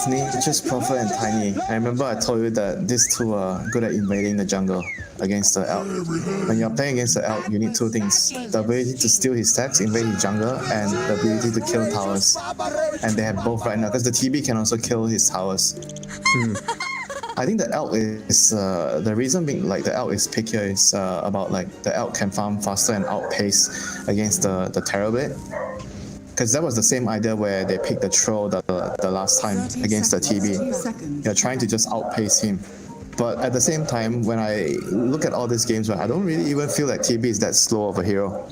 Nature's Prophet and Tiny. I remember I told you that these two are good at invading the jungle against the elk. When you're playing against the elk, you need two things: the ability to steal his stacks, invade his jungle, and the ability to kill towers. And they have both right now, because the TB can also kill his towers. I think the elk is the reason being like the elk is pickier is about like the elk can farm faster and outpace against the Terrorblade. Because that was the same idea where they picked the troll the last time against the TB. You're trying to just outpace him. But at the same time, when I look at all these games, I don't really even feel like TB is that slow of a hero.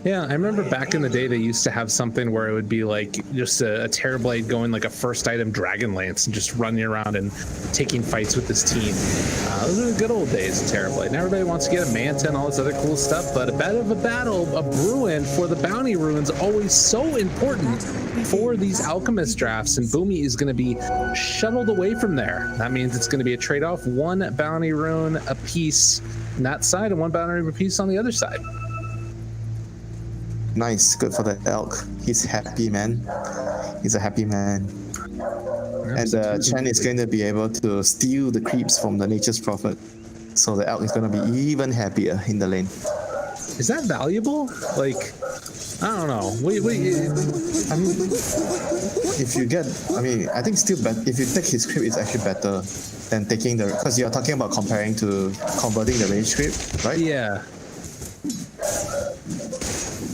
Yeah, I remember back in the day they used to have something where it would be like just a Terrorblade going like a first item Dragon Lance and just running around and taking fights with his team. Those are the good old days of Terrorblade. Now everybody wants to get a Manta and all this other cool stuff, but a bit of a battle, a Bruin for the bounty runes, always so important for these Alchemist drafts, and Boomy is going to be shuttled away from there. That means it's going to be a trade-off, one bounty rune a piece on that side and one bounty rune a piece on the other side. Nice, good for the elk. He's happy, man. He's a happy man. And Chen is going to be able to steal the creeps from the Nature's Prophet. So the elk is going to be even happier in the lane. Is that valuable? Like, I don't know. I mean, if you get, I think still better. If you take his creep, it's actually better than taking the, because you're talking about comparing to converting the range creep, right? Yeah.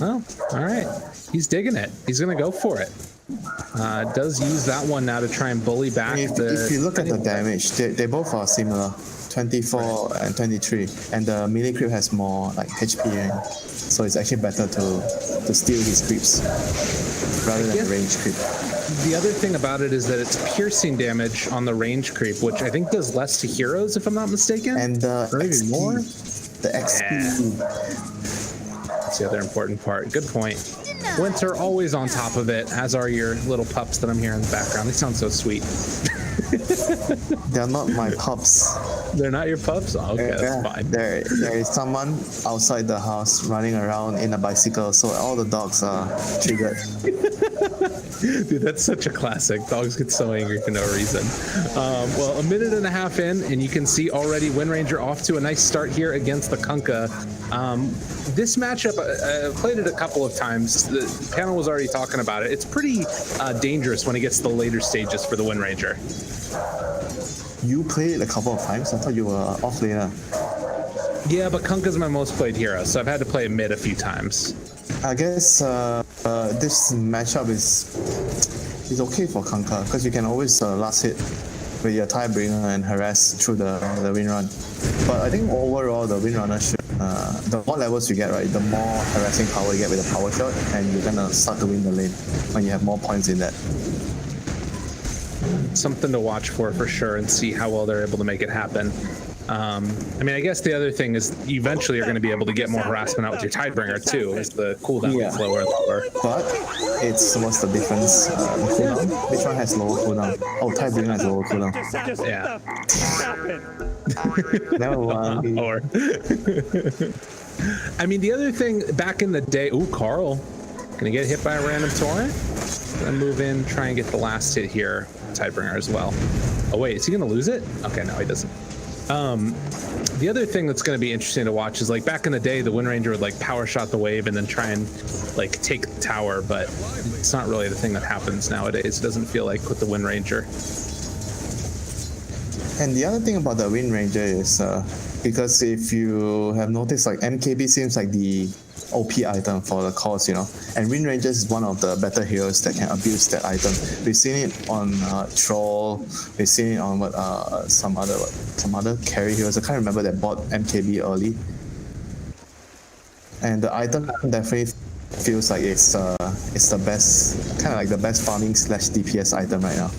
Well, all right. He's digging it. He's going to go for it. Does use that one now to try and bully back if you look at the damage, they both are similar, 24 and 23, and the melee creep has more like HP, so it's actually better to steal his creeps rather than the range creep. The other thing about it is that it's piercing damage on the range creep, which I think does less to heroes, if I'm not mistaken. And the XP, more. The XP. Yeah. That's the other important part. Good point. Winter always on top of it, as are your little pups that I'm hearing in the background. They sound so sweet. They're not my pups. They're not your pups? Oh, okay, that's fine. There is someone outside the house running around in a bicycle, so all the dogs are triggered. Dude, that's such a classic. Dogs get so angry for no reason. Well, a minute and a half in, and you can see already Windranger off to a nice start here against the Kunkka. This matchup, I played it a couple of times. The panel was already talking about it. It's pretty dangerous when it gets to the later stages for the Windranger. You played it a couple of times? I thought you were off laner. Yeah, but Kunkka's my most played hero, so I've had to play it mid a few times. I guess this matchup is okay for Kunkka, because you can always last hit with your Tidebringer and harass through the Windrun. But I think overall the Windrunner should, the more levels you get, right, the more harassing power you get with the power shot, and you're gonna start to win the lane when you have more points in that. Something to watch for sure, and see how well they're able to make it happen. I guess the other thing is eventually you're going to be able to get more harassment out with your Tidebringer too, as the cooldown gets lower and lower. But what's the difference? The cooldown? Which one has lower cooldown? Oh, Tidebringer has lower cooldown. Yeah. Never mind. The other thing back in the day, Carl, gonna get hit by a random torrent. Gonna move in, try and get the last hit here. Tidebringer as well. Oh wait, is he gonna lose it? Okay, no, he doesn't. The other thing that's going to be interesting to watch is, like, back in the day, the Windranger would like power shot the wave and then try and like take the tower, but it's not really the thing that happens nowadays. It doesn't feel like with the Windranger. And the other thing about the Windranger is because if you have noticed, like, MKB seems like the OP item for the cause, and Windranger is one of the better heroes that can abuse that item. We've seen it on Troll. We've seen it on some other carry heroes. I can't remember that bought MKB early. And the item definitely feels like it's the best, kind of like the best farming / DPS item right now.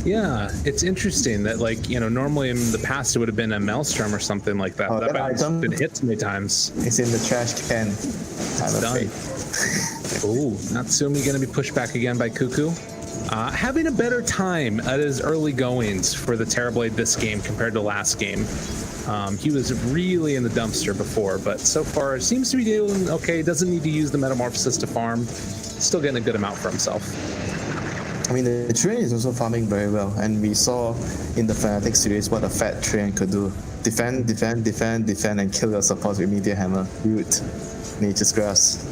Yeah, it's interesting that, like, normally in the past it would have been a Maelstrom or something like that. That item been hit so many times. It's in the trash can. It's done. Ooh, Natsumi going to be pushed back again by Cuckoo. Having a better time at his early goings for the Terrorblade this game compared to last game. He was really in the dumpster before, but so far seems to be doing okay. Doesn't need to use the Metamorphosis to farm. Still getting a good amount for himself. I mean, the Treant is also farming very well, and we saw in the Fnatic series what a fat Treant could do. Defend, defend, defend, defend, and kill your supports with Meteor Hammer. Root, Nature's Grass.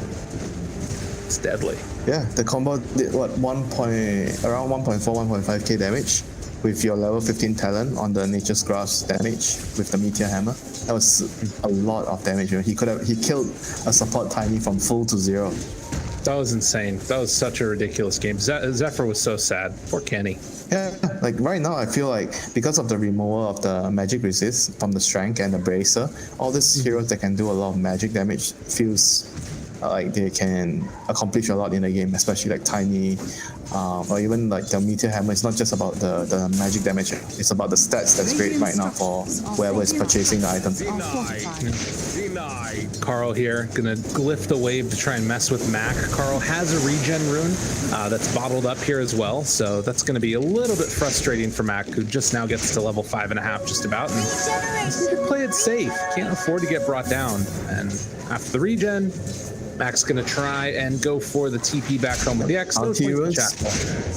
It's deadly. Yeah, the combo did what, around 1.4, 1.5k damage with your level 15 talent on the Nature's Grass damage with the Meteor Hammer. That was a lot of damage. He killed a support Tiny from full to 0. That was insane. That was such a ridiculous game. Zephyr was so sad. Poor Kenny. Yeah, like right now I feel like because of the removal of the magic resist from the Strength and the Bracer, all these heroes that can do a lot of magic damage feels like they can accomplish a lot in the game, especially like Tiny, or even like the Meteor Hammer. It's not just about the magic damage, it's about the stats that's great right now for whoever is purchasing the item. Carl here, gonna glyph the wave to try and mess with Mac. Carl has a regen rune that's bottled up here as well, so that's gonna be a little bit frustrating for Mac, who just now gets to level 5.5 just about, and he's gonna play it safe. Can't afford to get brought down, and after the regen, Mac's gonna try and go for the TP back home with the X.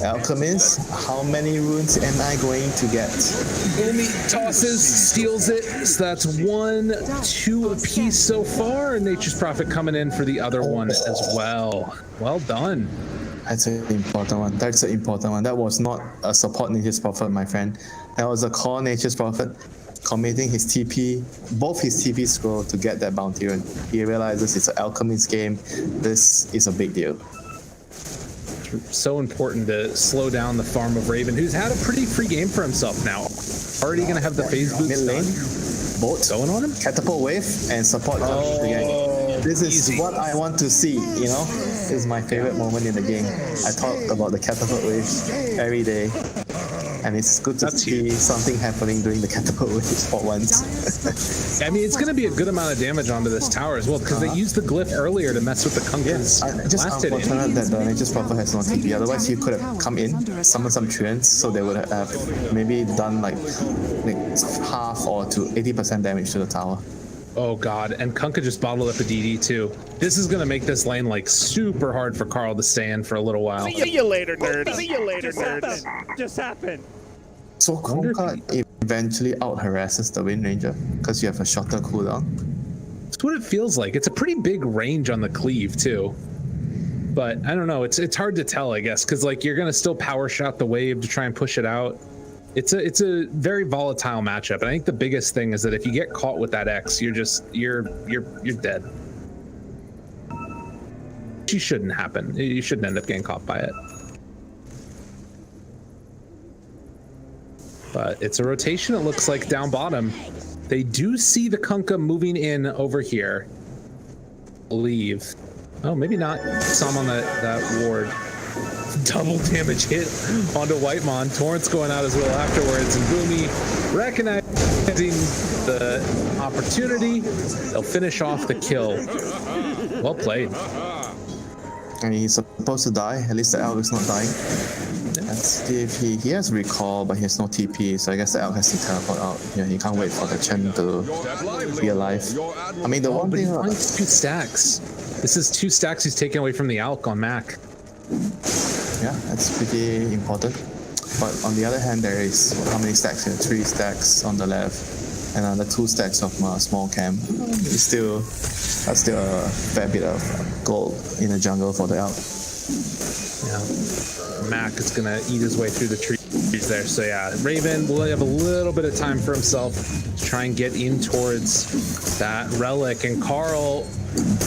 Alchemist, how many runes am I going to get? Boomy tosses, steals it. So that's 1, 2 apiece so far. And Nature's Prophet coming in for the other one as well. Well done. That's an important one. That's an important one. That was not a support Nature's Prophet, my friend. That was a core Nature's Prophet committing his TP, both his TP scroll to get that bounty rune. He realizes it's an alchemist game. This is a big deal. So important to slow down the farm of Raven, who's had a pretty free game for himself now. Already going to have the phase boots mid lane, both going on him. Catapult wave and support again. This is what I want to see, you know? This is my favorite moment in the game. I talk about the catapult wave every day. And it's good to see something happening during the catapult wave for once. I mean, it's going to be a good amount of damage onto this tower as well, because they used the glyph earlier to mess with the Kunkas. Just unfortunate that the Nature's Prophet has no TP. Otherwise, he could have come in, summoned some Treants, so they would have maybe done like half or to 80% damage to the tower. Oh god, and Kunkka just bottled up a DD too. This is gonna make this lane like super hard for Carl to stay in for a little while. See you later, nerds. See you later, nerds. Just happened. So Kunkka eventually out-harasses the Wind Ranger because you have a shorter cooldown. That's what it feels like. It's a pretty big range on the cleave too. But I don't know, it's hard to tell, I guess, because like you're gonna still power shot the wave to try and push it out. It's a very volatile matchup, and I think the biggest thing is that if you get caught with that X, you're dead. It shouldn't happen. You shouldn't end up getting caught by it. But it's a rotation, it looks like, down bottom. They do see the Kunkka moving in over here. Believe. Oh, maybe not. Some on that ward. Double damage hit onto Whitemon. Torrent's going out as well afterwards, and Boomy recognizing the opportunity. They'll finish off the kill. Well played. And he's supposed to die. At least the Elk is not dying. Let's see if he has recall, but he has no TP, so I guess the Elk has to teleport out. Yeah, he can't wait for the Chen to be alive. I mean, the one thing... He finds 2 stacks. This is 2 stacks he's taken away from the Elk on Mac. Yeah, that's pretty important. But on the other hand, there is how many stacks here? 3 stacks on the left, and another 2 stacks of small camp. It's still a fair bit of gold in the jungle for the Elk. Yeah, Mac is gonna eat his way through the trees there. So yeah, Raven will have a little bit of time for himself to try and get in towards that relic, and Carl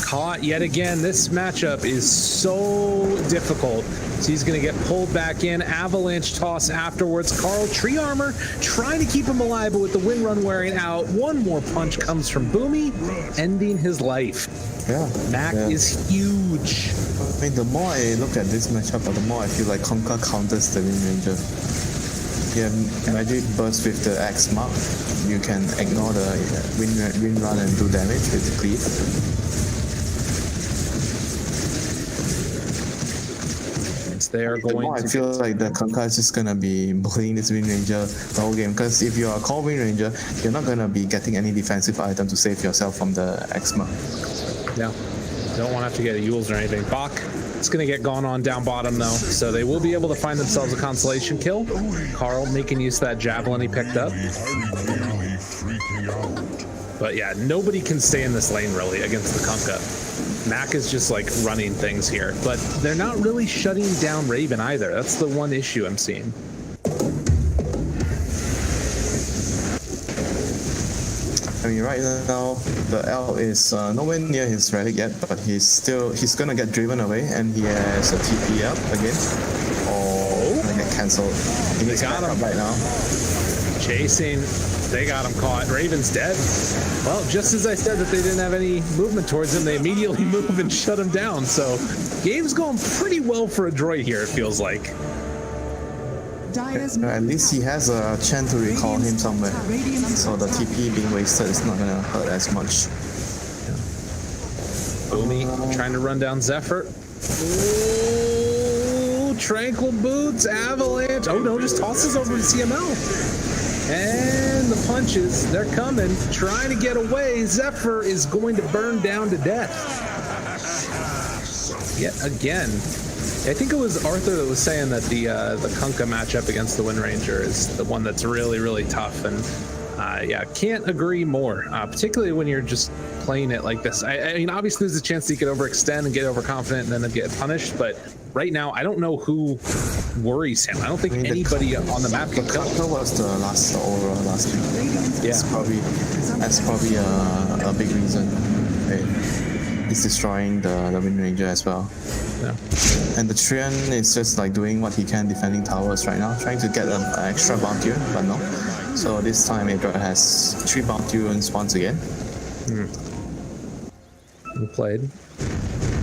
caught yet again. This matchup is so difficult. So he's going to get pulled back in. Avalanche toss afterwards. Carl, tree armor, trying to keep him alive, but with the wind run wearing out, one more punch comes from Boomy, ending his life. Yeah. Mac is huge. I mean, the more I look at this matchup, the more I feel like Kunkka counters the Wind Ranger. You have magic burst with the X mark. You can ignore the wind run and do damage with the cleave. They are going I feel like the Kunkka is just gonna be bullying this Wind Ranger the whole game, because if you are a core Wind Ranger, you're not gonna be getting any defensive item to save yourself from the X mark. Yeah. Don't want to have to get a Yules or anything. Bach, it's going to get gone on down bottom, though, so they will be able to find themselves a consolation kill. Carl making use of that javelin he picked up. But yeah, nobody can stay in this lane, really, against the Kunkka. Mac is just, like, running things here. But they're not really shutting down Raven, either. That's the one issue I'm seeing. I mean, right now, the L is nowhere near his relic yet, but he's gonna get driven away, and he has a TP up again. Oh, gonna get cancelled. He needs backup right now. Chasing. They got him caught. Raven's dead. Well, just as I said that they didn't have any movement towards him, they immediately move and shut him down. So, game's going pretty well for Adroit here, it feels like. At least he has a Chen to recall him somewhere. So the TP being wasted is not gonna hurt as much. Boomy trying to run down Zephyr. Ooh, Tranquil Boots, Avalanche. Oh no, just tosses over to CML. And the punches, they're coming, trying to get away. Zephyr is going to burn down to death. Yet again. I think it was Arthur that was saying that the Kunkka matchup against the Wind Ranger is the one that's really, really tough. And yeah, can't agree more, particularly when you're just playing it like this. I mean, obviously there's a chance that you could overextend and get overconfident and then get punished, but right now, I don't know who worries him. I don't think anybody on the map can kill him. Kunkka was the last aura last week. Yeah. That's probably a big reason. He's destroying the Wind Ranger as well. Yeah. And the Trian is just like doing what he can defending towers right now, trying to get an extra bounty, but no. So this time Adroit has 3 bounty runes once again. Well played.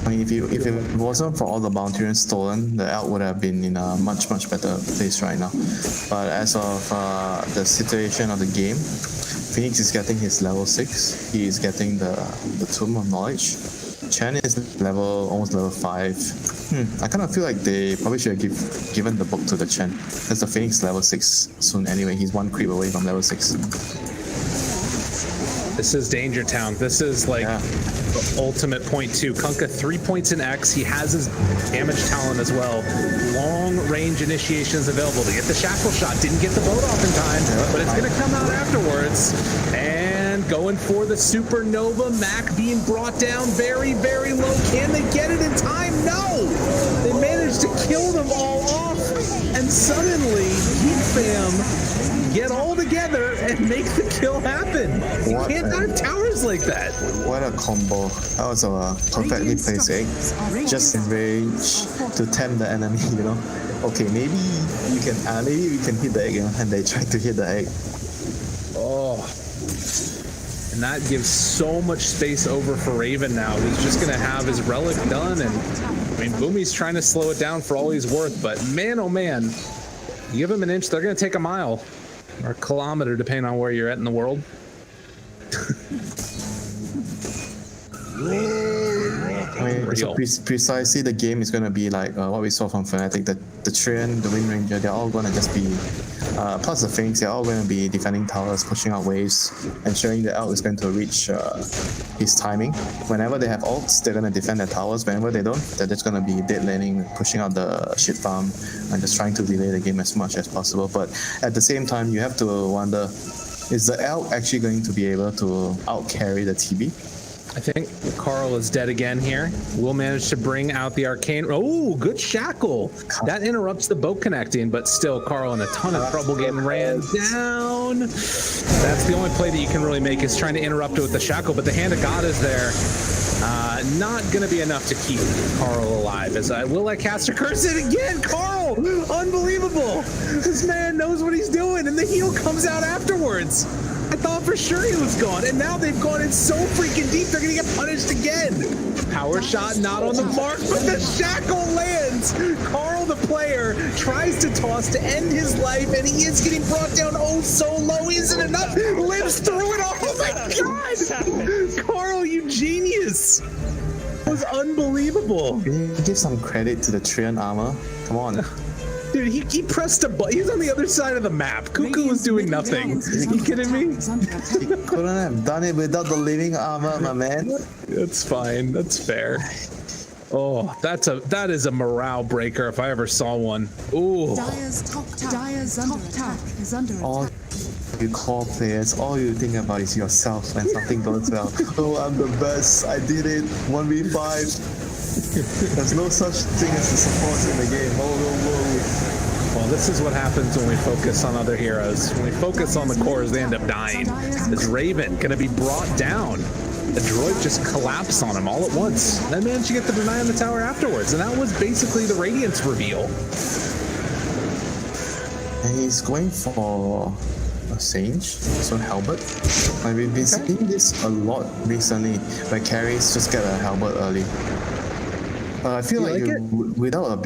I mean, if it wasn't for all the bounty runes stolen, the Elk would have been in a much better place right now. But as of the situation of the game, Phoenix is getting his level 6. He is getting the Tomb of Knowledge. Chen is almost level 5. I kind of feel like they probably should have given the book to the Chen. Because the Phoenix level 6 soon anyway. He's 1 creep away from level 6. This is Danger Town. This is like the ultimate point 2. Kunkka 3 points in X. He has his damage talent as well. Long range initiation is available to get the shackle shot. Didn't get the boat off in time, but it's going to come out afterwards. And going for the supernova. Mac being brought down very low. Can they get it in time? No! They managed to kill them all off. And suddenly, Geek fam get all together and make the kill happen. You can't have towers like that. What a combo. That was a perfectly placed egg. Just in range to tempt the enemy, you know. Okay, maybe we can hit the egg, and they tried to hit the egg. Oh. And that gives so much space over for Raven now. He's just going to have his relic done. And I mean, Boomy's trying to slow it down for all he's worth. But man, oh man, you give him an inch, they're going to take a mile. Or a kilometer, depending on where you're at in the world. I mean, so precisely the game is going to be like what we saw from Fnatic. The Trian, the Wind Ranger, they're all going to just be, plus the Phoenix, they're all going to be defending towers, pushing out waves, ensuring the Elk is going to reach his timing. Whenever they have ults, they're going to defend their towers. Whenever they don't, they're just going to be dead laning, pushing out the shit farm, and just trying to delay the game as much as possible. But at the same time, you have to wonder, is the Elk actually going to be able to out-carry the TB? I think Carl is dead again here. We'll manage to bring out the arcane. Oh, good shackle. That interrupts the boat connecting, but still Carl in a ton of trouble getting ran down. That's the only play that you can really make, is trying to interrupt it with the shackle, but the hand of God is there. Not going to be enough to keep Carl alive, as I will let Caster curse it again. Carl, unbelievable. This man knows what he's doing, and the heal comes out afterwards. I thought for sure he was gone, and now they've gone in so freaking deep, they're gonna get punished again. Power shot not on the mark, but the shackle lands. Carl, the player, tries to toss to end his life, and he is getting brought down oh so low. Isn't enough? Lives through it. Oh my God! Carl, you genius! That was unbelievable. Can you give some credit to the Trian armor? Come on. Dude, he pressed a button. He's on the other side of the map. Cuckoo was doing nothing. Are you kidding me? He couldn't have done it without the living armor, my man. That's fine. That's fair. Oh, that is a morale breaker if I ever saw one. Ooh. Dire's top tower is under attack. All you core players, all you think about is yourself when something goes well. Oh, I'm the best. I did it. 1v5. There's no such thing as the support in the game. Whoa. Well, this is what happens when we focus on other heroes. When we focus on the cores, they end up dying. Is Raven gonna be brought down? Adroit just collapsed on him all at once. Then managed to get the deny on the tower afterwards, and that was basically the Radiance reveal. And he's going for a Sage, so Halberd. Like we've been seeing this a lot recently, where carries just get a Halberd early. I feel like without a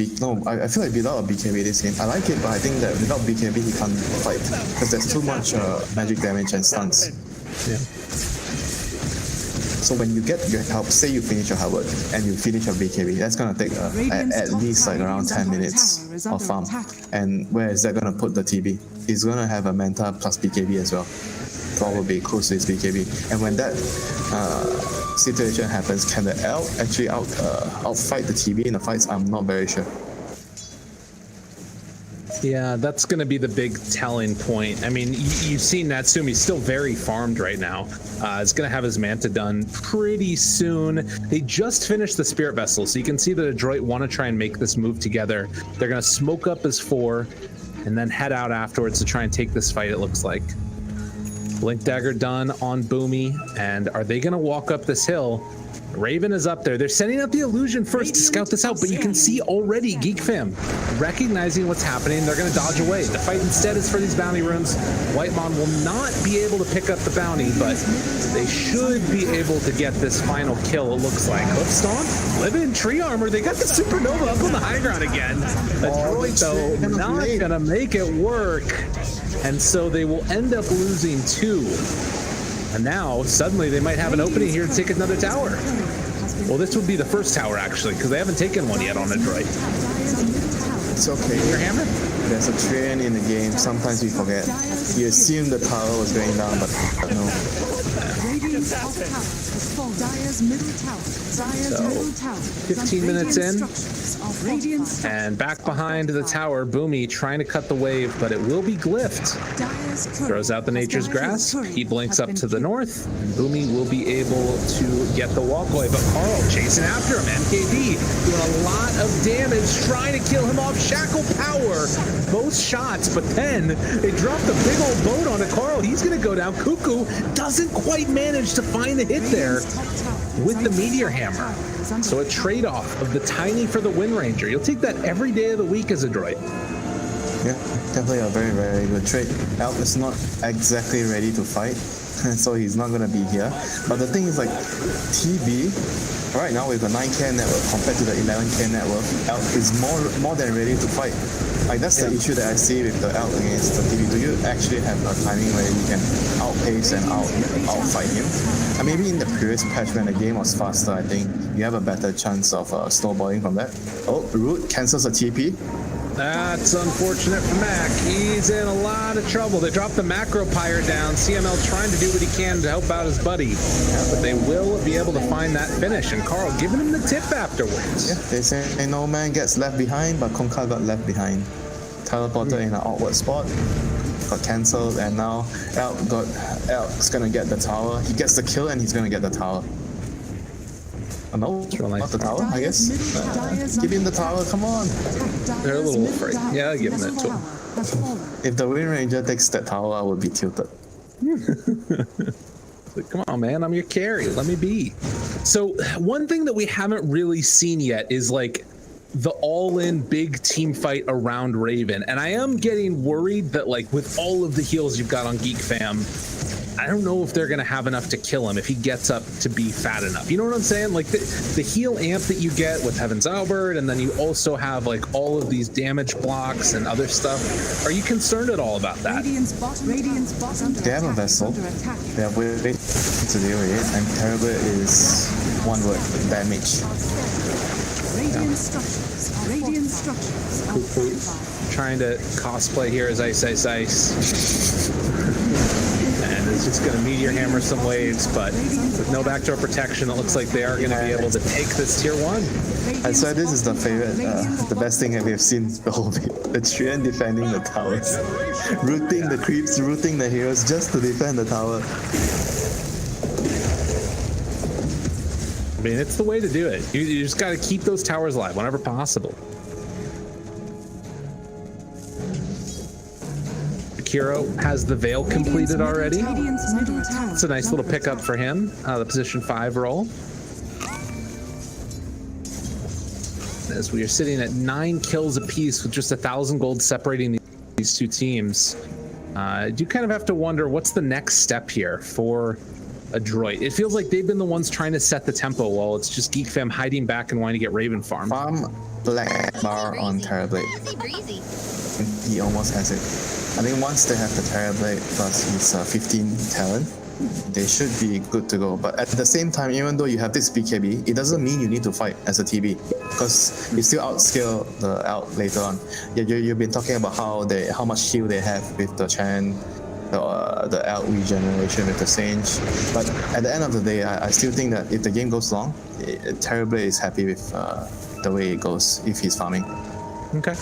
I feel like without a BKB this game, I like it, but I think that without BKB he can't fight because there's too much magic damage and stuns. Yeah. So when you get your help, say you finish your Halberd and you finish your BKB, that's gonna take at least like around 10 minutes of farm. And where is that gonna put the TB? He's gonna have a Manta plus BKB as well, probably close to his BKB. And when that situation happens, can the elk actually outfight the TB in the fights? I'm not very sure. Yeah, that's going to be the big telling point. I mean, you've seen Natsumi's still very farmed right now. He's going to have his Manta done pretty soon. They just finished the Spirit Vessel, so you can see that Adroit want to try and make this move together. They're going to smoke up as 4 and then head out afterwards to try and take this fight, it looks like. Blink Dagger done on Boomy, and are they going to walk up this hill? Raven is up there. They're sending out the illusion first to scout this out, but you can see already Geek Fam recognizing what's happening. They're going to dodge away. The fight instead is for these bounty runes. Whitemon will not be able to pick up the bounty, but they should be able to get this final kill, it looks like. Hoof Stomp, living in tree armor. They got the Supernova up on the high ground again. Adroit, though, not going to make it work. And so they will end up losing 2. And now, suddenly, they might have an opening here to take another tower. Well, this would be the first tower, actually, because they haven't taken one yet on Adroit. It's okay. Your hammer? There's a train in the game. Sometimes we forget. You assume the tower was going down, but no. So, 15 minutes in, and back behind the tower, Boomy trying to cut the wave, but it will be glyphed. Throws out the Nature's Grass, he blinks up to the north, and Boomy will be able to get the walkway, but Carl chasing after him. MKD doing a lot of damage, trying to kill him off. Shackle Power, both shots, but then they drop the big old boat onto Carl. He's going to go down. Cuckoo doesn't quite manage to find the hit there with the Meteor Hammer. So a trade-off of the tiny for the Wind Ranger. You'll take that every day of the week as Adroit. Yeah, definitely a very, very good trade. Elk is not exactly ready to fight, so he's not going to be here. But the thing is, like, TB, right now with a 9k network compared to the 11k network, Elk is more than ready to fight. Like, that's the issue that I see with the Elk against the TB. Do you actually have a timing where you can outpace and outfight him? And maybe in the previous patch when the game was faster, I think you have a better chance of snowballing from that. Oh, Root cancels a TP. That's unfortunate for Mac. He's in a lot of trouble. They dropped the Macro Pyre down. CML trying to do what he can to help out his buddy. But they will be able to find that finish. And Carl giving him the tip afterwards. Yeah, they say no man gets left behind, but Konka got left behind. Teleported in an awkward spot. Got cancelled, and now Elk's gonna get the tower. He gets the kill, and he's gonna get the tower. Oh, no, not the tower, I guess. Give him the tower, come on. They're a little afraid. Yeah, I'll give him that to him. If the Wind Ranger takes that tower, I would be tilted. Like, come on, man, I'm your carry. Let me be. So one thing that we haven't really seen yet is like the all-in big team fight around Raven. And I am getting worried that like with all of the heals you've got on Geek Fam, I don't know if they're going to have enough to kill him if he gets up to be fat enough. You know what I'm saying? Like the heal amp that you get with Heaven's Albert, and then you also have like all of these damage blocks and other stuff. Are you concerned at all about that? They have a vessel. They have way to deal with it, and terrible is one word: damage. structures are fortified. Trying to cosplay here as Ice. And it's just going to meteor hammer some waves, but with no backdoor protection, it looks like they are going to be able to take this tier 1. And so this is the favorite, the best thing that we have seen the whole bit. The Treant defending the towers. Rooting the creeps, rooting the heroes just to defend the tower. I mean, it's the way to do it. You just got to keep those towers alive whenever possible. Akiro has the Veil completed already. It's a nice little pickup for him, the position 5 role. As we are sitting at 9 kills apiece with just 1,000 gold separating these two teams, you kind of have to wonder what's the next step here for Adroit. It feels like they've been the ones trying to set the tempo while it's just Geek Fam hiding back and wanting to get Raven farmed. Farm Black Bar on Terrorblade. He almost has it. I think once they have the Terrorblade plus his 15 talent, they should be good to go. But at the same time, even though you have this BKB, it doesn't mean you need to fight as a TB, because you still outscale the out later on. You've been talking about how much shield they have with the Chan, the out regeneration with the Sage. But at the end of the day, I still think that if the game goes long, Terrorblade is happy with the way it goes if he's farming. Okay.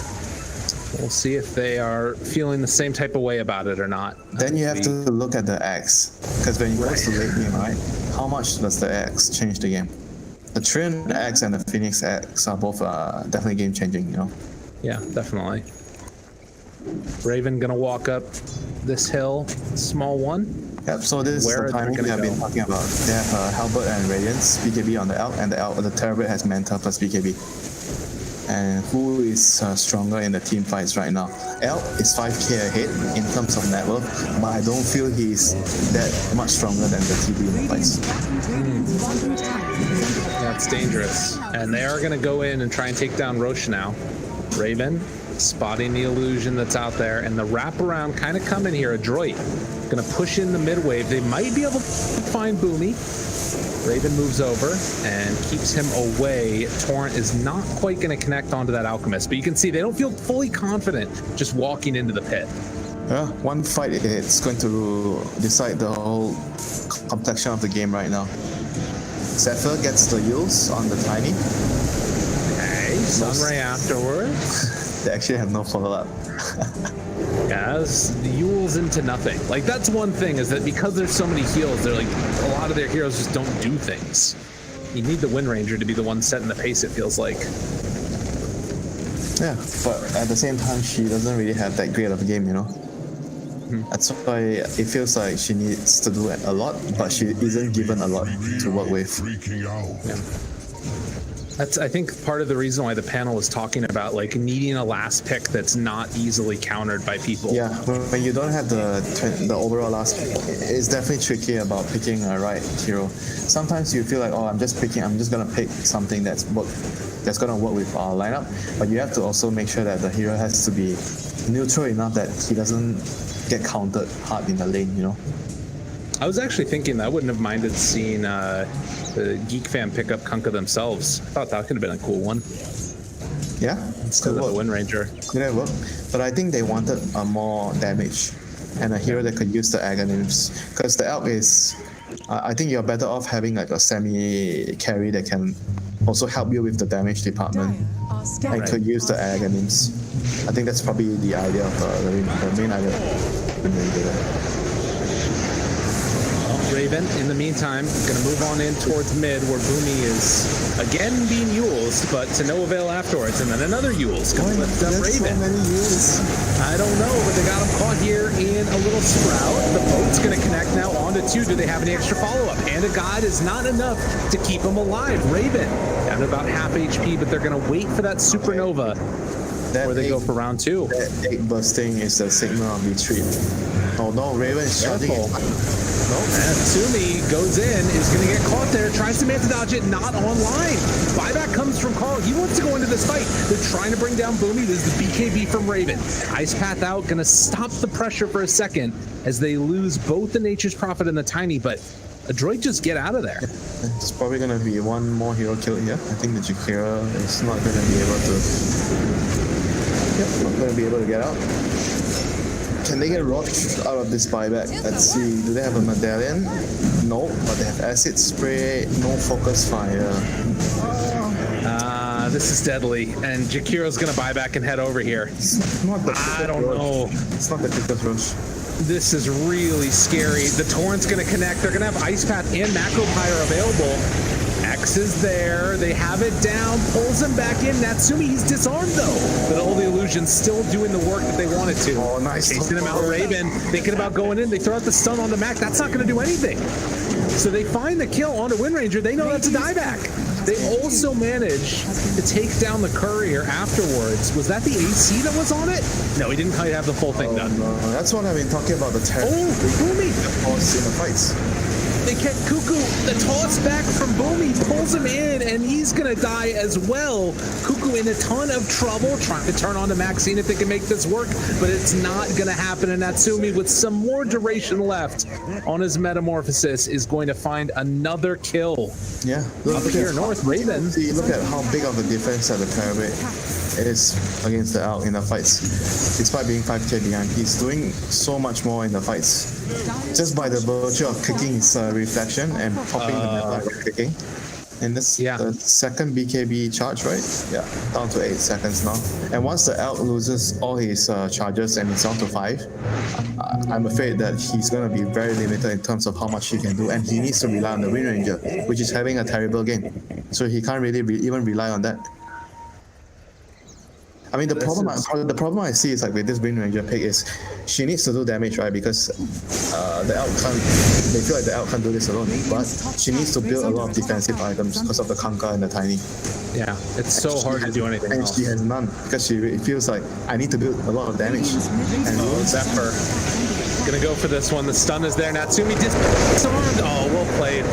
We'll see if they are feeling the same type of way about it or not. Then you have to look at the Axe, because when you go to late game, right, how much does the Axe change the game? The Treant Axe and the Phoenix Axe are both definitely game changing, you know? Yeah, definitely. Raven gonna walk up this hill, small one. Yep, so this is the timing we have been talking about. They have Halberd and Radiance, BKB on the out, and the Terrorblade has Manta plus BKB. And who is stronger in the team fights right now? L is 5k ahead in terms of net worth, but I don't feel he's that much stronger than the TB in the fights. That's dangerous. And they are going to go in and try and take down Roche now. Raven spotting the illusion that's out there, and the wraparound kind of coming here. Adroit going to push in the mid wave. They might be able to find Boomy. Raven moves over and keeps him away. Torrent is not quite going to connect onto that Alchemist, but you can see they don't feel fully confident just walking into the pit. Yeah, one fight, it's going to decide the whole complexion of the game right now. Zephyr gets the Yules on the Tiny. Okay, Sunray afterwards. They actually have no follow-up. Yes, the Yules into nothing. Like, that's one thing, is that because there's so many heals, they're like, a lot of their heroes just don't do things. You need the Wind Ranger to be the one setting the pace, it feels like. Yeah, but at the same time, she doesn't really have that great of a game, you know? That's why it feels like she needs to do a lot, but she isn't given a lot to work with. Yeah. That's, I think, part of the reason why the panel was talking about like needing a last pick that's not easily countered by people. Yeah, when you don't have the overall last pick, it's definitely tricky about picking a right hero. Sometimes you feel like, oh, I'm just gonna pick something that's gonna work with our lineup, but you have to also make sure that the hero has to be neutral enough that he doesn't get countered hard in the lane, you know? I was actually thinking that I wouldn't have minded seeing the Geek Fam pick up Kunkka themselves. I thought that could have been a cool one. Yeah, instead of the Wind Ranger. Could have worked, but I think they wanted a more damage and a hero that could use the Aghanims, because the Elk is, I think you're better off having like a semi carry that can also help you with the damage department and could use the Aghanims. I think that's probably the idea of the main idea of the Ranger. Raven, in the meantime, going to move on in towards mid, where Boomy is again being Yules, but to no avail afterwards. And then another Yules going to lift up Raven. So many Yules. I don't know, but they got him caught here in a little sprout. The boat's going to connect now onto 2. Do they have any extra follow-up? And a God is not enough to keep him alive. Raven down to about half HP, but they're going to wait for that supernova before they go for round 2. That egg bursting is the signal of retreat. Oh no, Raven is shouting. And Tsumi goes in, is going to get caught there, tries to manta dodge it, not online. Buyback comes from Carl. He wants to go into this fight. They're trying to bring down Boomy. This is the BKB from Raven. Ice Path out, going to stop the pressure for a second as they lose both the Nature's Prophet and the Tiny, but Adroit, just get out of there. It's probably gonna be one more hero kill here. I think the Jakira is not gonna be able to. Yep, not gonna be able to get out. Can they get rocked out of this buyback? Let's see. Do they have a medallion? No, but they have acid spray. No focus fire. This is deadly, and Jakira's gonna buy back and head over here. It's not the I don't know. It's not the quickest rush. This is really scary. The Torrent's gonna connect. They're gonna have Ice Path and Macro Pyre available. X is there. They have it down. Pulls him back in. Natsumi, he's disarmed though. But all the illusions still doing the work that they wanted to. Oh, nice. Chasing him out. Raven thinking about going in. They throw out the stun onto Mac. That's not gonna do anything. So they find the kill onto Wind Ranger. They know that's a dieback. They also managed to take down the courier afterwards. Was that the AC that was on it? No, he didn't quite have the full thing done. No, that's what I've been talking about. The terror. Oh, Boomy! In the fights. They kept Cuckoo. The toss back from Boomy pulls him in, and he's gonna die as well. Cuckoo in a ton of trouble, trying to turn on to Maxine if they can make this work, but it's not gonna happen. And Natsumi, with some more duration left on his metamorphosis, is going to find another kill. Yeah, Up here north, Raven. See, look at how big of a defense that the Parabate is against the Elk in the fights. Despite being 5k behind, he's doing so much more in the fights. Just by the virtue of kicking his reflection and popping the map by kicking. And this the second BKB charge, right? Yeah, down to 8 seconds now. And once the Elk loses all his charges and it's down to 5, I'm afraid that he's going to be very limited in terms of how much he can do, and he needs to rely on the Wind Ranger, which is having a terrible game. So he can't really even rely on that. I mean, the problem I see is like with this Wind Ranger pick is she needs to do damage, right? Because the Elk can't. They feel like the Elk can't do this alone, but she needs to build a lot of defensive items because of the Kanka and the Tiny. Yeah, it's so hard to do anything else. And she has none because she feels like I need to build a lot of damage. And Zephyr gonna go for this one. The stun is there. Natsumi disarmed. Oh, well played.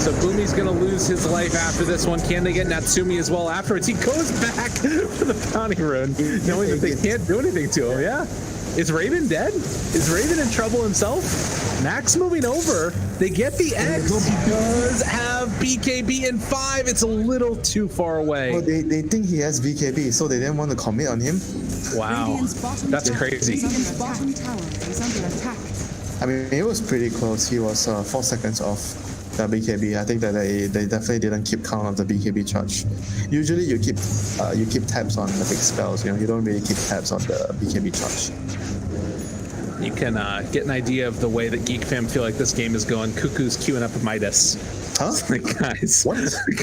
So Boomy's gonna lose his life after this one. Can they get Natsumi as well afterwards? He goes back for the bounty rune, knowing that they can't do anything to him. Yeah. Is Raven dead? Is Raven in trouble himself? Max moving over. They get the X. He does have BKB in 5. It's a little too far away. Oh, they think he has BKB, so they didn't want to commit on him. Wow. That's crazy. I mean, it was pretty close. He was 4 seconds off the BKB. I think that they definitely didn't keep count of the BKB charge. Usually you keep tabs on the big spells. You know, you don't really keep tabs on the BKB charge. You can get an idea of the way that Geek fam feel like this game is going. Cuckoo's queuing up a Midas. Huh? Like, guys, what?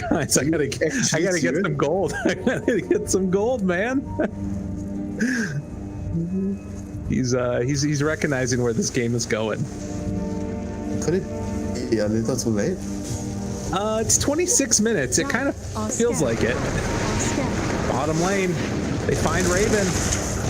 Guys, I gotta get some gold. I gotta get some gold, man. He's recognizing where this game is going. Could it be a little too late? It's 26 minutes. It kind of feels like it. Bottom lane, they find Raven.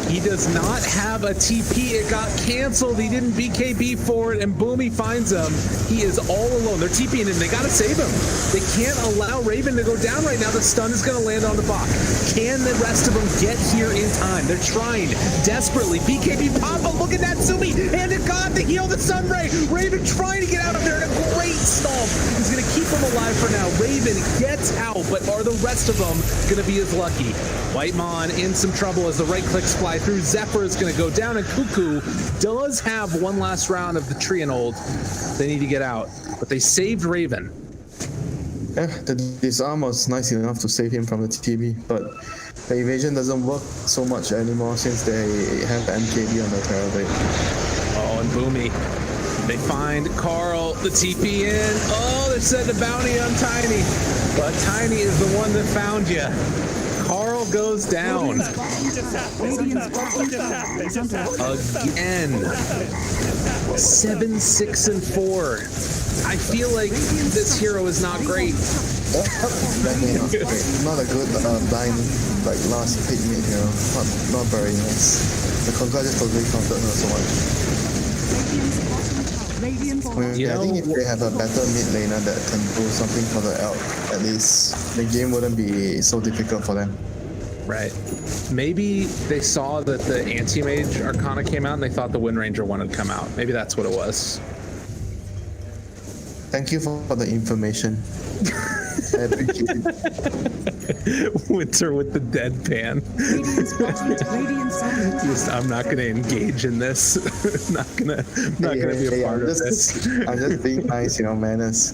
He does not have a TP. It got canceled. He didn't BKB for it, and Boomy finds him. He is all alone. They're TPing him. They gotta save him. They can't allow Raven to go down right now. The stun is gonna land on the Bach. Can the rest of them get here in time? They're trying desperately. BKB pop up. Look at that Sumi. Hand to God to heal the Sunray. Raven trying to get out of there in a great stomp. He's gonna keep him alive for now. Raven gets out, but are the rest of them gonna be as lucky? Whitemon in some trouble as the right clicks fly through. Zephyr is going to go down, and Cuckoo does have one last round of the Trianold. They need to get out, but they saved Raven. Yeah, the disarm was nice enough to save him from the TB, but the evasion doesn't work so much anymore since they have the MKB on the Terrorblade. Oh, and Boomy. They find Carl, the TP in. Oh, they set the bounty on Tiny, but Tiny is the one that found you. Carl goes down. Again. 7, 6, and 4. I feel like this hero is not great. Not a good blind, like last pick mid hero. Not very nice. The Conquer just totally countered her so much. I think if they have a better mid laner that can do something for the Elk, at least the game wouldn't be so difficult for them. Right. Maybe they saw that the Anti-Mage Arcana came out and they thought the Wind Ranger one had come out. Maybe that's what it was. Thank you for the information. I appreciate it. Winter with the deadpan. Just, I'm not going to engage in this. not gonna be a part of this. I'm just being nice, manners.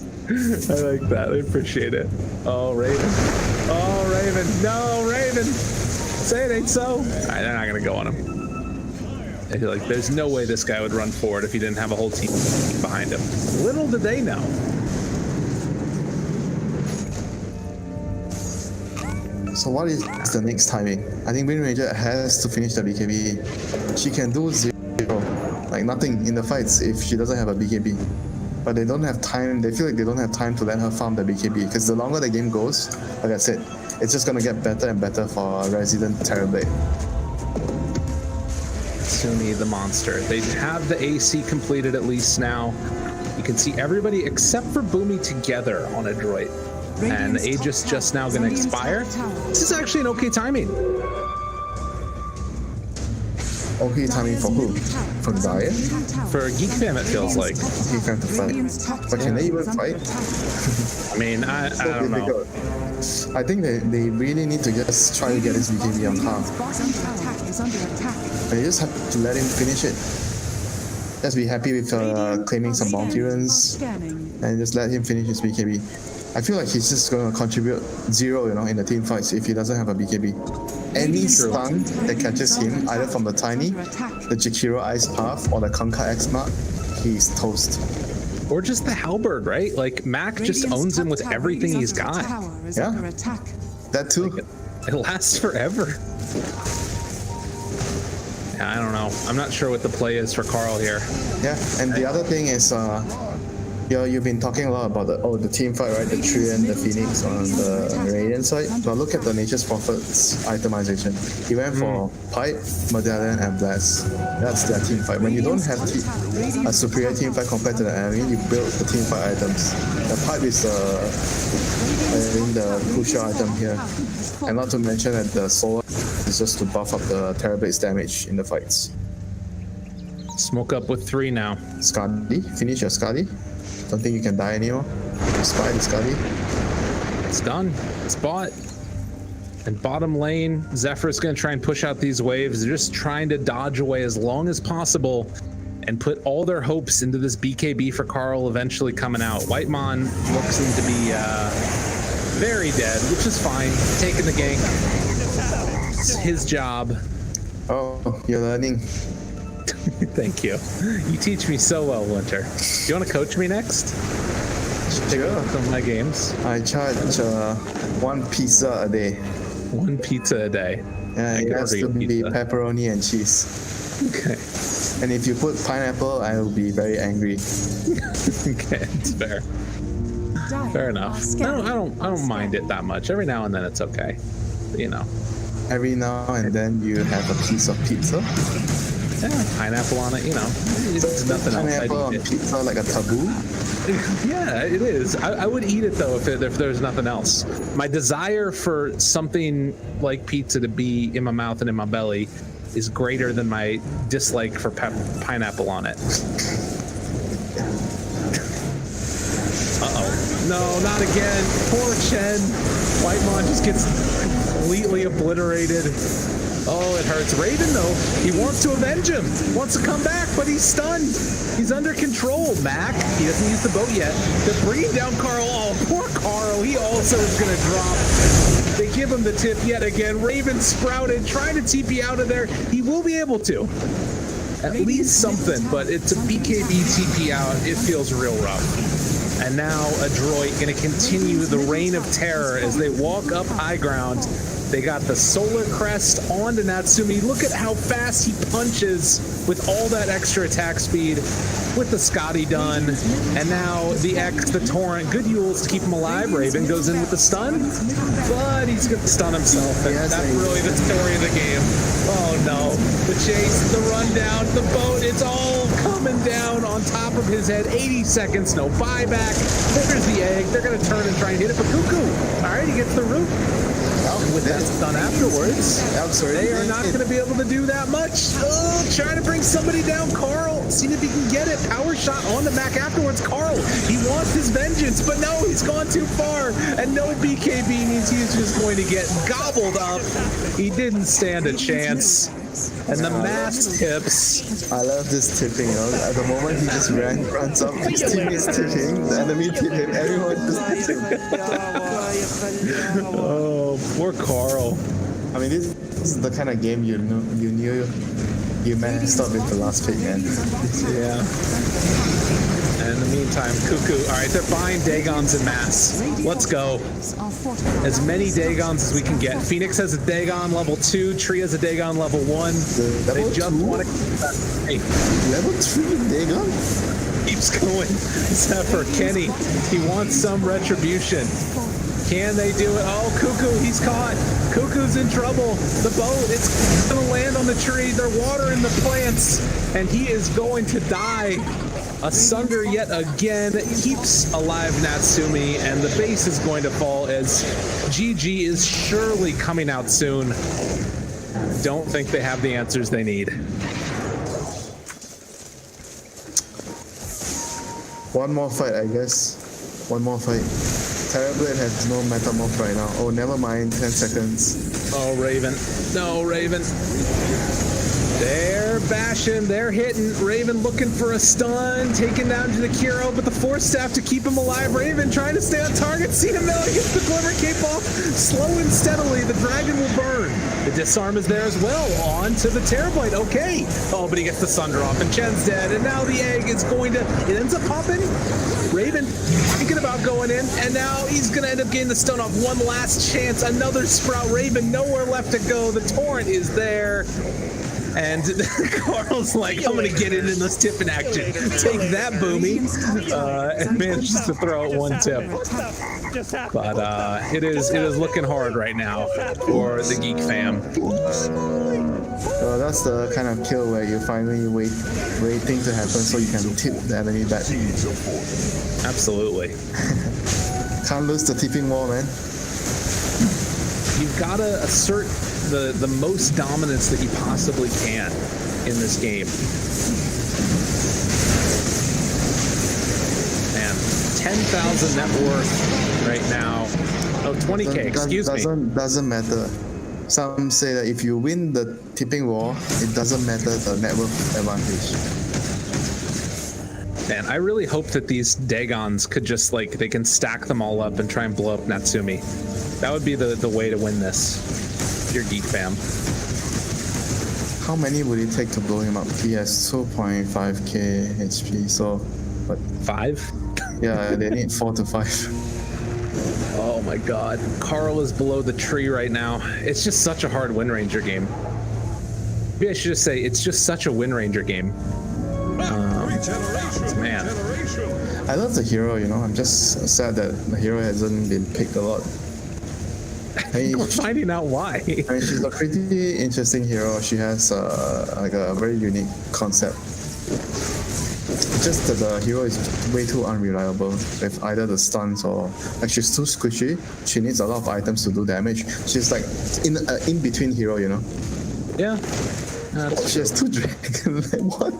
I like that. I appreciate it. Oh, Raven. Oh, Raven. No, Raven. Say it ain't so. All right, they're not going to go on him. I feel like there's no way this guy would run forward if he didn't have a whole team behind him. Little did they know. So what is the next timing? I think Wind Ranger has to finish the BKB. She can do 0, like nothing in the fights if she doesn't have a BKB. But they don't have time, they feel like they don't have time to let her farm the BKB, because the longer the game goes, like I said, it's just gonna get better and better for Resident Terrorblade. Sumi the monster. They have the AC completed at least now. You can see everybody except for Boomy together on Adroit. And the age is just now going to expire. This is actually an okay timing. Okay timing for who? For Diet? For Geek Fam, it feels like. Geek Fam to fight. But can they even fight? I mean, I don't know. I think they really need to just try to get his BKB on half. And you just have to let him finish it. Just be happy with claiming some bounty runs and just let him finish his BKB. I feel like he's just going to contribute 0, in the team fights if he doesn't have a BKB. Any stun that catches him, either from the Tiny, the Jakiro Ice Path, or the Kanka X Mark, he's toast. Or just the Halberd, right? Like, Mac just owns him with everything he's got. Yeah, that too. Like, it lasts forever. Yeah, I don't know. I'm not sure what the play is for Carl here. Yeah, and the other thing is, you've been talking a lot about the team fight, right? The Trian, the Phoenix on the Radiant side. But look at the Nature's Prophet's itemization. He went for Pipe, Medallion, and Blast. That's their team fight. When you don't have a superior team fight compared to the enemy, you build the team fight items. The Pipe is the crucial item here. And not to mention that the Solar is just to buff up the Terrorblade's damage in the fights. Smoke up with 3 now. Skadi, finish your Skadi. Don't think you can die anymore. Spy the Skadi. It's done. It's bought. And bottom lane, Zephyr's going to try and push out these waves. They're just trying to dodge away as long as possible and put all their hopes into this BKB for Carl eventually coming out. Whitemon looks to be very dead, which is fine. Taking the gank. It's his job. Oh, you're learning. Thank you. You teach me so well, Winter. Do you want to coach me next? Sure. Some of my games. I charge 1 pizza a day. 1 pizza a day. Yeah, it has to be pepperoni and cheese. Okay. And if you put pineapple, I will be very angry. Okay, it's fair. Fair enough. I don't mind it that much. Every now and then it's okay. But, Every now and then you have a piece of pizza. Yeah, pineapple on it, It's nothing else. Pineapple on pizza like a taboo? Yeah, it is. I would eat it though if there's nothing else. My desire for something like pizza to be in my mouth and in my belly is greater than my dislike for pineapple on it. Uh-oh. No, not again. Poor Chen. Whitemon just gets completely obliterated. Oh, it hurts. Raven, though, he wants to avenge him. Wants to come back, but he's stunned. He's under control. Mac, he doesn't use the boat yet. They're bringing down Carl. Oh, poor Carl. He also is going to drop. They give him the tip yet again. Raven sprouted, trying to TP out of there. He will be able to. At least something, but it's a BKB TP out. It feels real rough. And now Adroit going to continue the reign of terror as they walk up high ground. They got the Solar Crest onto Natsumi. Look at how fast he punches with all that extra attack speed with the Scotty done. And now the X, the Torrent, good Yules to keep him alive. Raven goes in with the stun, but he's going to stun himself. And that's really the story of the game. Oh no. The chase, the rundown, the boat, it's all coming down on top of his head. 80 seconds, no buyback. There's the egg. They're going to turn and try and hit it for Cuckoo. All right, he gets the root. And with that stun afterwards, they are not going to be able to do that much. Oh, trying to bring somebody down. Carl, see if he can get it. Power shot on the Mac afterwards. Carl, he wants his vengeance, but no, he's gone too far. And no BKB means he's just going to get gobbled up. He didn't stand a chance. And the mask tips. I love this tipping, you know. At the moment he just runs up, his team is tipping, the enemy tip him, everyone just tipping. Oh, poor Carl. I mean, this is the kind of game you knew you messed up with the last pick, man. Yeah. And in the meantime, Cuckoo. All right, they're buying Dagons en masse. Let's go. As many Dagons as we can get. Phoenix has a Dagon level 2. Tree has a Dagon level 1. They just want to... Hey. Level 3 Dagon? Keeps going. Except for Kenny. He wants some retribution. Can they do it? Oh, Cuckoo, he's caught. Cuckoo's in trouble. The boat, it's going to land on the tree. They're watering the plants. And he is going to die. Asunder yet again, keeps alive Natsumi, and the base is going to fall as GG is surely coming out soon. Don't think they have the answers they need. One more fight, I guess. One more fight. Terrorblade has no metamorph right now. Oh, never mind. 10 seconds. Oh, Raven. No, Raven. They're bashing, they're hitting. Raven looking for a stun, taken down to the Kiro, but the Force Staff to keep him alive. Raven trying to stay on target. Cena Miller gets the Glimmer Cape off. Slow and steadily, the dragon will burn. The disarm is there as well. On to the Terrorblade. Okay. Oh, but he gets the Sunder off, and Chen's dead. And now the egg is going to... It ends up popping. Raven thinking about going in, and now he's going to end up getting the stun off. One last chance. Another Sprout. Raven nowhere left to go. The Torrent is there. And Carl's like, I'm going to get in this tip in action. Take that, Boomy. And manages to throw out one tip. But it is looking hard right now for the Geek fam. So that's the kind of kill where you finally waiting to happen so you can tip the enemy back. Absolutely. Can't lose the tipping wall, man. You've got to assert the most dominance that you possibly can in this game. And 10,000 net worth right now. Oh, 20k, excuse me. Doesn't matter. Some say that if you win the tipping war, it doesn't matter the net worth advantage. Man, I really hope that these Dagons could just, like, they can stack them all up and try and blow up Natsumi. That would be the way to win this. Your Geek fam. How many would it take to blow him up? He has 2.5k HP, so what? 5? Yeah, they need 4 to 5. Oh my god. Carl is below the tree right now. It's just such a hard Wind Ranger game. Maybe I should just say it's just such a Wind Ranger game. Man. I love the hero, you know. I'm just sad that the hero hasn't been picked a lot. We're finding out why. I mean, she's a pretty interesting hero. She has like a very unique concept. Just that the hero is way too unreliable with either the stuns or like she's too squishy. She needs a lot of items to do damage. She's like in between hero, you know. Yeah. She has 2 dragons. Like, what?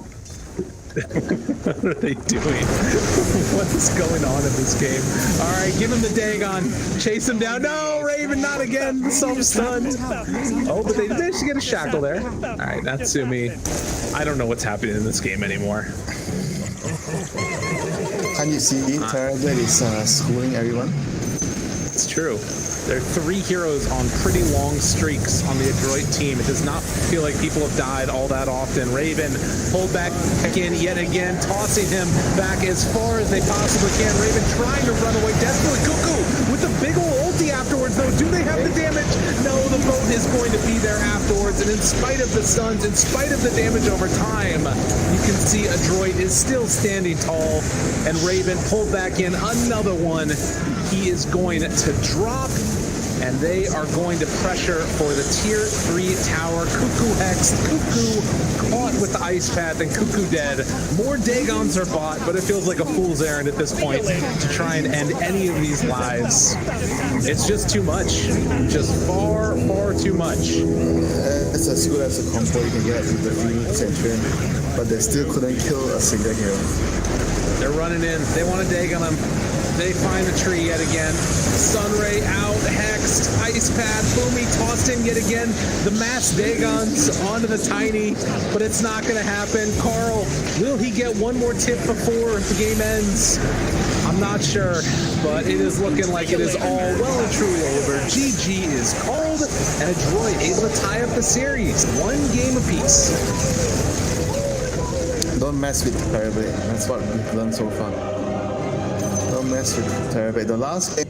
What are they doing? What is going on in this game? All right, give him the Dagon. Chase him down. No, Raven, not again. Self-stunned. Oh, but they managed to get a shackle there. All right, Natsumi. I don't know what's happening in this game anymore. Can you see Terrorblade is schooling everyone? It's true. There are 3 heroes on pretty long streaks on the Adroit team. It does not feel like people have died all that often. Raven pulled back in yet again, tossing him back as far as they possibly can. Raven trying to run away desperately. Cuckoo with a big ol' ulti afterwards, though. Do they have the damage? No, the boat is going to be there afterwards. And in spite of the stuns, in spite of the damage over time, you can see Adroit is still standing tall. And Raven pulled back in another one. He is going to drop. And and they are going to pressure for the tier 3 tower. Cuckoo hexed, Cuckoo caught with the ice path, and Cuckoo dead. More Dagons are bought, but it feels like a fool's errand at this point to try and end any of these lives. It's just too much. Just far, far too much. It's as good as a combo you can get with the Phoenix Centurion, but they still couldn't kill a single hero. They're running in. They want to Dagon him. They find the tree yet again. Sunray out, hexed, ice pad, Boomy tossed in yet again. The mass Dagons onto the Tiny, but it's not going to happen. Carl, will he get one more tip before the game ends? I'm not sure, but it is looking like it is all well and truly over. GG is called, and Adroit able to tie up the series. 1 game apiece. Don't mess with Terrabate. That's what we've learned so far. Don't mess with Terrabate. The last game.